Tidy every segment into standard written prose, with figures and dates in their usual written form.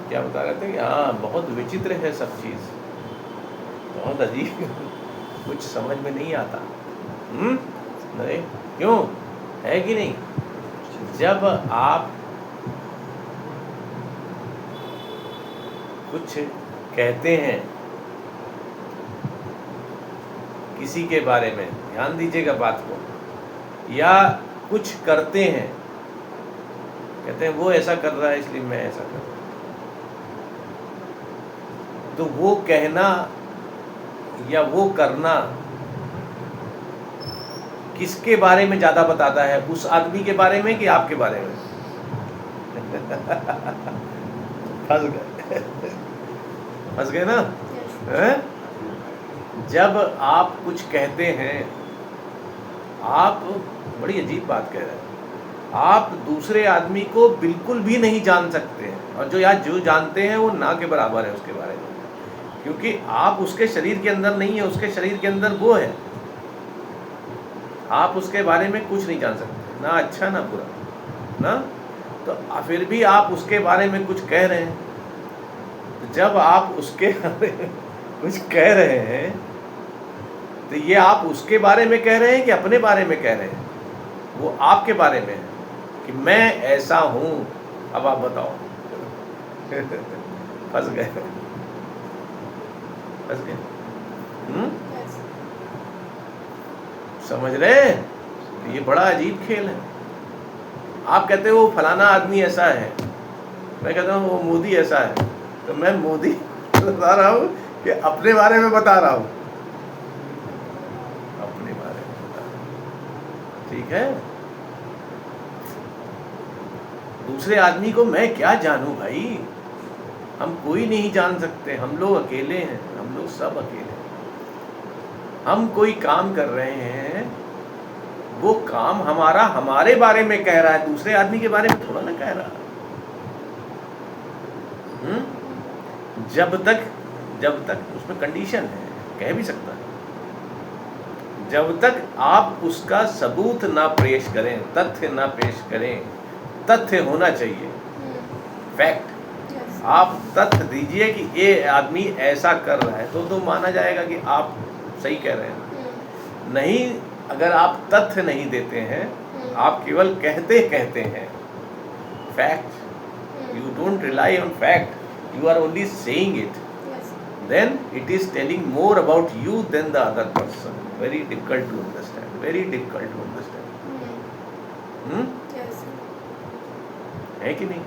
क्या बता रहे थे कि हाँ बहुत विचित्र है सब चीज़, बहुत अजीब, कुछ समझ में नहीं आता। अरे क्यों, है कि नहीं? जब आप कुछ कहते हैं किसी के बारे में, ध्यान दीजिएगा बात को, या कुछ करते हैं, कहते हैं वो ऐसा कर रहा है इसलिए मैं ऐसा कर रहा हूँ, तो वो कहना या वो करना किसके बारे में ज़्यादा बताता है, उस आदमी के बारे में कि आपके बारे में? फंस गए, फंस गए ना? हैं? जब आप कुछ कहते हैं, आप बड़ी अजीब बात कह रहे हैं, आप दूसरे आदमी को बिल्कुल भी नहीं जान सकते हैं, और जो जानते हैं वो ना के बराबर है उसके बारे में, क्योंकि आप उसके शरीर के अंदर नहीं है, उसके शरीर के अंदर वो है। आप उसके बारे में कुछ नहीं जान सकते, ना अच्छा ना बुरा ना, तो फिर भी आप उसके बारे में कुछ कह रहे हैं। तो जब आप उसके बारे में कुछ कह रहे हैं, तो ये आप उसके बारे में कह रहे हैं कि अपने बारे में कह रहे हैं? वो आपके बारे में है कि मैं ऐसा हूँ। अब आप बताओ। फंस गए, फंस गए। समझ रहे? ये बड़ा अजीब खेल है। आप कहते हो वो फलाना आदमी ऐसा है, मैं कहता हूँ वो मोदी ऐसा है, तो मैं मोदी बता रहा हूँ कि अपने बारे में बता रहा हूँ? अपने बारे में बता रहा हूँ, ठीक है? दूसरे आदमी को मैं क्या जानूं भाई, हम कोई नहीं जान सकते, हम लोग अकेले हैं, हम लोग सब अकेले हैं। हम कोई काम कर रहे हैं, वो काम हमारा हमारे बारे में कह रहा है, दूसरे आदमी के बारे में थोड़ा ना कह रहा। जब तक उसमें कंडीशन है, कह भी सकता है, जब तक आप उसका सबूत ना पेश करें, तथ्य ना पेश करें, तथ्य होना चाहिए, फैक्ट। आप तथ्य दीजिए कि ये आदमी ऐसा कर रहा है, तो माना जाएगा कि आप सही कह रहे हैं। नहीं, अगर आप तथ्य नहीं देते हैं, आप केवल कहते हैं, fact, you don't rely on fact, you are only saying it, then it is telling more about you than the other person. Very difficult to understand, very difficult to understand. है कि नहीं?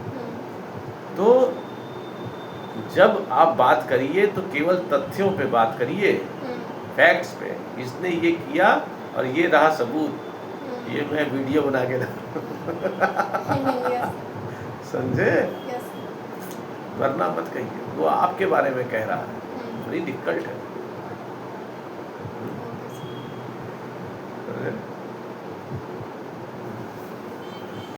तो जब आप बात करिए तो केवल तथ्यों पे बात करिए, फैक्ट्स पे। इसने ये किया और ये रहा सबूत, ये मैं वीडियो बना के समझे? वरना मत कहिए वो आपके बारे में कह रहा है, बड़ी डिफिकल्ट है।